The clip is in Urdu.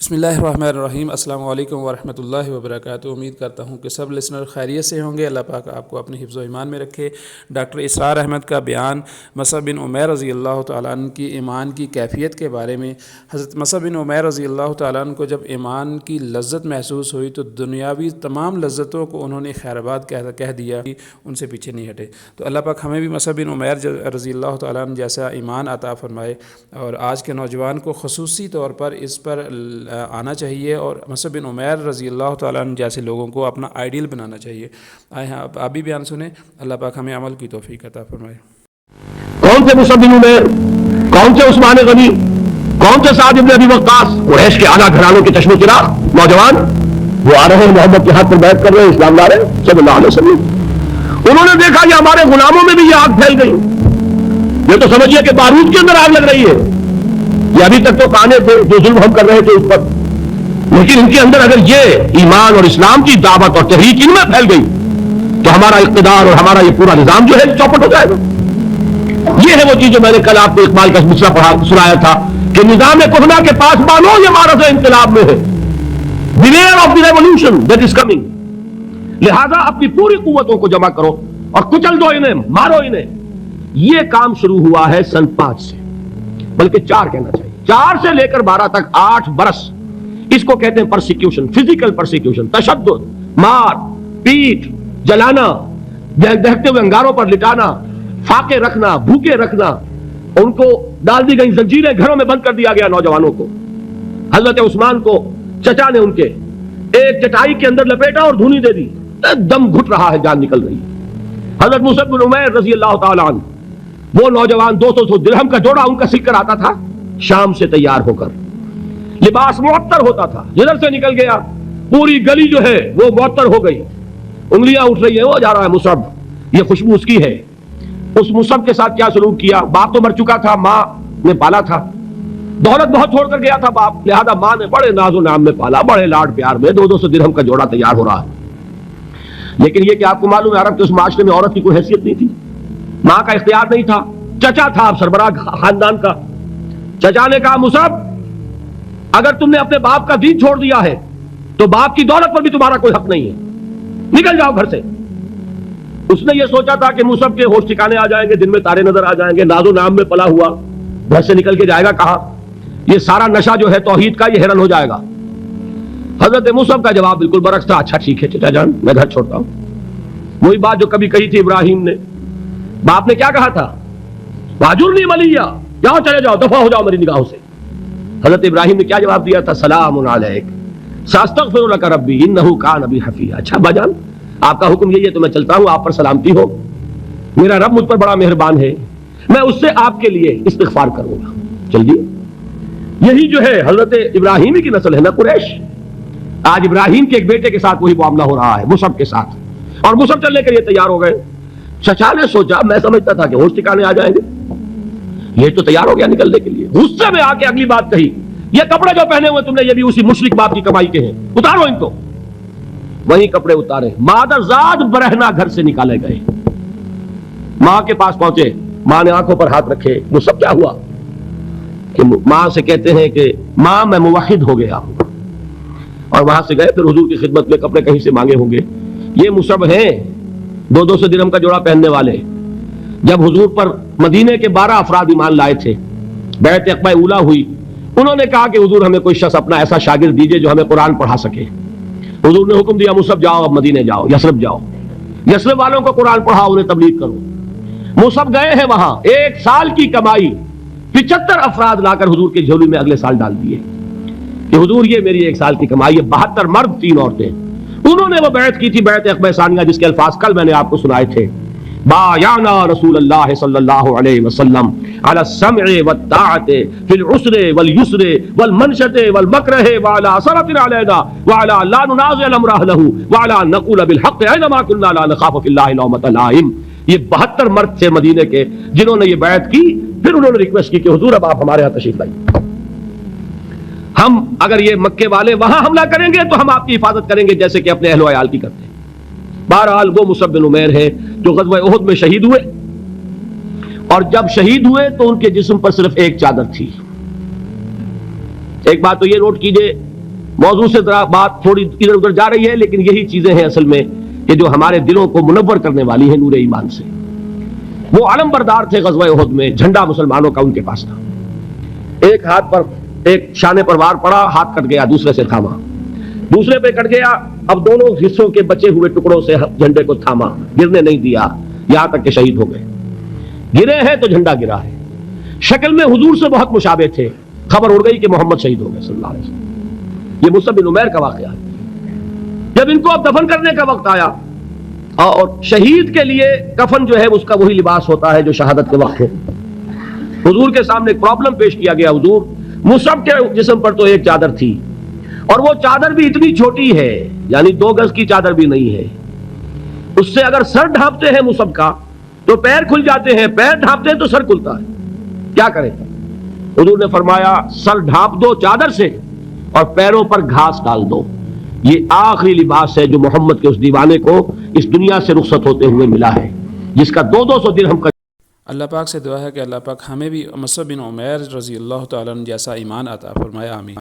بسم اللہ الرحمن الرحیم۔ السلام علیکم ورحمۃ اللہ وبرکاتہ۔ امید کرتا ہوں کہ سب لسنر خیریت سے ہوں گے۔ اللہ پاک آپ کو اپنے حفظ و ایمان میں رکھے۔ ڈاکٹر اسرار احمد کا بیان مصعب بن عمیر رضی اللہ تعالیٰ عنہ کی ایمان کی کیفیت کے بارے میں۔ حضرت مصعب بن عمیر رضی اللہ تعالیٰ عنہ کو جب ایمان کی لذت محسوس ہوئی تو دنیاوی تمام لذتوں کو انہوں نے خیر آباد کہہ دیا، ان سے پیچھے نہیں ہٹے۔ تو اللہ پاک ہمیں بھی مصعب بن عمیر رضی اللہ تعالیٰ عنہ جیسا ایمان عطا فرمائے، اور آج کے نوجوان کو خصوصی طور پر اس پر آنا چاہیے اور مصعب بن عمیر رضی اللہ تعالیٰ عنہ جیسے لوگوں کو اپنا آئیڈیل بنانا چاہیے۔ آئے ہیں آپ بھی بیان سنیں، اللہ پاک ہمیں عمل کی توفیق عطا فرمائے۔ کون سے مصعب بن عمیر، کون سے عثمان غنی، کون سے سعد بن ابی وقاص، قریش کے اعلیٰ گھرانوں کے چشم و چراغ نوجوان، وہ آ رہے ہیں محمد کے ہاتھ پر بیعت کر رہے ہیں، اسلام لا رہے ہیں صلی اللہ علیہ وسلم۔ انہوں نے دیکھا یہ ہمارے غلاموں میں بھی یہ آگ پھیل گئی، یہ تو سمجھیے کہ بارود کے اندر آگ لگ رہی ہے۔ یہ ابھی تک تو کانے تھے جو ظلم ہم کر رہے تھے اس پر، لیکن ان کے اندر اگر یہ ایمان اور اسلام کی دعوت اور تحریک ان میں پھیل گئی تو ہمارا اقتدار اور ہمارا یہ پورا نظام جو ہے چوپٹ ہو جائے گا۔ یہ ہے وہ چیز جو میں نے کل آپ کو اقبال کا مصرع سنایا تھا کہ نظام کہنا کے پاس مانو یہ مارز انقلاب میں ہے، beware of the revolution that is coming، لہذا اپنی پوری قوتوں کو جمع کرو اور کچل دو انہیں، مارو انہیں۔ یہ کام شروع ہوا ہے سن 5 سے، بلکہ 4 کہنا چاہیے، 4 سے لے کر 12 تک 8 برس اس کو کہتے ہیں پرسیکیوشن، فزیکل پرسیکیوشن، تشدد، مار پیٹ، جلانا، دہتے ہوئے انگاروں پر لٹانا، فاقے رکھنا، بھوکے رکھنا، ان کو ڈال دی گئی زنجیریں، گھروں میں بند کر دیا گیا نوجوانوں کو۔ حضرت عثمان کو چچا نے ان کے ایک چٹائی کے اندر لپیٹا اور دھونی دے دی، دم گھٹ رہا ہے، جان نکل رہی ہے۔ حضرت مصعب بن عمیر رضی اللہ تعالیٰ عنہ، وہ نوجوان 200 درہم کا جوڑا ان کا سل کر آتا تھا شام سے تیار ہو کر، لباس معطر ہوتا تھا، جدھر سے نکل گیا پوری گلی جو ہے وہ معطر ہو گئی، انگلیاں اٹھ رہی ہیں، وہ جا رہا ہے مصعب، یہ خوشبو اس کی ہے۔ اس مصعب کے ساتھ کیا سلوک کیا؟ باپ تو مر چکا تھا، ماں نے پالا تھا، دولت بہت چھوڑ کر گیا تھا باپ، لہذا ماں نے بڑے ناز و نام میں پالا، بڑے لاڈ پیار میں، 200 درہم کا جوڑا تیار ہو رہا ہے۔ لیکن یہ کہ آپ کو معلوم ہے عرب کے اس معاشرے میں عورت کی کوئی حیثیت نہیں تھی، ماں کا اختیار نہیں تھا، چچا تھا سربراہ خاندان کا۔ چچا نے کہا مصعب اگر تم نے اپنے باپ کا دین چھوڑ دیا ہے تو باپ کی دولت پر بھی تمہارا کوئی حق نہیں ہے، نکل جاؤ گھر سے۔ اس نے یہ سوچا تھا کہ مصعب کے ہوش ٹھکانے آ جائیں گے، دن میں تارے نظر آ جائیں گے، ناز و نام میں پلا ہوا، گھر سے نکل کے جائے گا کہاں؟ یہ سارا نشہ جو ہے توحید کا یہ ہرن ہو جائے گا۔ حضرت مصعب کا جواب بالکل برعکس تھا، اچھا ٹھیک ہے چچا جان، میں گھر چھوڑتا ہوں۔ وہی بات جو کبھی کہی تھی ابراہیم نے، باپ نے کیا کہا تھا؟ واجرنی ملیہ، جاؤ چلے جاؤ، دفع ہو جاؤ میری نگاہوں سے۔ حضرت ابراہیم نے کیا جواب دیا تھا؟ سلام علیک ساستغفر لک ربی انہ کان بی حفیظ۔ اچھا باجان آپ کا حکم یہی ہے تو میں چلتا ہوں، آپ پر سلامتی ہو، میرا رب مجھ پر بڑا مہربان ہے، میں اس سے آپ کے لیے استغفار کروں گا، چلیے۔ یہی جو ہے حضرت ابراہیم کی نسل ہے نا قریش۔ آج ابراہیم کے ایک بیٹے کے ساتھ وہی معاملہ ہو رہا ہے مصعب کے ساتھ، اور مصعب چلنے کے لیے تیار ہو گئے۔ چچا نے سوچا، میں سمجھتا تھا کہ ہوش ٹھکانے آ جائیں گے، یہ تو تیار ہو گیا نکلنے کے لیے، غصے میں آ کے اگلی بات کہی، یہ کپڑے جو پہنے ہوئے تم نے یہ بھی اسی مشرک باپ کی کمائی کے ہیں، اتارو ان کو۔ وہی کپڑے اتارے، مادر زاد برہنہ گھر سے نکالے گئے، ماں کے پاس پہنچے، ماں نے آنکھوں پر ہاتھ رکھے، وہ سب کیا ہوا کہ ماں سے کہتے ہیں کہ ماں میں موحد ہو گیا ہوں، اور وہاں سے گئے، پھر حضور کی خدمت میں کپڑے کہیں سے مانگے ہوں گے۔ یہ مصعب ہیں 200 درہم کا جوڑا پہننے والے۔ جب حضور پر مدینے کے 12 افراد ایمان لائے تھے، بیعت عقبہ اولا ہوئی، انہوں نے کہا کہ حضور ہمیں کوئی شخص اپنا ایسا شاگرد دیجئے جو ہمیں قرآن پڑھا سکے۔ حضور نے حکم دیا مصعب جاؤ، اب مدینے جاؤ، یثرب جاؤ، یثرب والوں کو قرآن پڑھاؤ، انہیں تبلیغ کرو۔ مصعب گئے ہیں وہاں، 1 سال کی کمائی 75 افراد لا کر حضور کے جھولی میں اگلے سال ڈال دیے کہ حضور یہ میری 1 سال کی کمائی ہے، 72 مرد 3 عورتیں۔ انہوں نے وہ بیعت کی تھی، بیعت عقبہ ثانیہ، جس کے الفاظ کل میں نے آپ کو سنائے تھے، بایعنا رسول اللہ صلی اللہ علیہ وسلم علی السمع والطاعت فی العسر والیسر والمنشط والمکرہ وعلی اثرۃ علینا وعلی لا ننازع الامر اہلہ وعلی نقول بالحق اینما کنا لا نخاف فی اللہ لومۃ لائم۔ یہ 72 مرد تھے مدینے کے جنہوں نے یہ بیعت کی۔ پھر انہوں نے ریکویسٹ کی کہ حضور اب آپ ہمارے ہاں تشریف لائیے، ہم اگر یہ مکے والے وہاں حملہ کریں گے تو ہم آپ کی حفاظت کریں گے جیسے کہ اپنے اہل و عیال کی کرتے ہیں۔ بہرحال وہ مصعب بن عمیر ہے جو غزوہ احد میں شہید ہوئے، اور جب شہید ہوئے تو ان کے جسم پر صرف ایک چادر تھی، ایک بات تو یہ نوٹ کیجئے، موضوع سے ذرا بات تھوڑی ادھر ادھر جا رہی ہے، لیکن یہی چیزیں ہیں اصل میں کہ جو ہمارے دلوں کو منور کرنے والی ہیں نور ایمان سے۔ وہ علم بردار تھے غزوہ احد میں، جھنڈا مسلمانوں کا ان کے پاس تھا، ایک ہاتھ پر ایک شانے پر وار پڑا، ہاتھ کٹ گیا، دوسرے سے تھاما، دوسرے پہ کٹ گیا، اب دونوں حصوں کے بچے ہوئے ٹکڑوں سے جھنڈے کو تھاما، گرنے نہیں دیا، یہاں تک کہ شہید ہو گئے۔ گرے ہیں تو جھنڈا گرا ہے۔ شکل میں حضور سے بہت مشابہ تھے، خبر اڑ گئی کہ محمد شہید ہو گئے صلی اللہ علیہ وسلم۔ یہ مصعب بن عمیر کا واقعہ ہے۔ جب ان کو اب دفن کرنے کا وقت آیا، اور شہید کے لیے کفن جو ہے اس کا وہی لباس ہوتا ہے جو شہادت کے وقت ہو، حضور کے سامنے ایک پرابلم پیش کیا گیا۔ حضور، مصعب کے جسم پر تو ایک چادر تھی، اور وہ چادر بھی اتنی چھوٹی ہے، یعنی 2 گز کی چادر بھی نہیں ہے، اس سے اگر سر ڈھانپتے ہیں مصعب کا تو پیر کھل جاتے ہیں، پیر ڈھانپتے ہیں تو سر کھلتا ہے، کیا کریں؟ حضور نے فرمایا سر ڈھانپ دو چادر سے اور پیروں پر گھاس ڈال دو، یہ آخری لباس ہے جو محمد کے اس دیوانے کو اس دنیا سے رخصت ہوتے ہوئے ملا ہے، جس کا 200 درہم کا۔ اللہ پاک سے دعا ہے کہ اللہ پاک ہمیں بھی مصعب بن عمیر رضی اللہ تعالیٰ عنہ جیسا ایمان عطا فرمایا، آمین۔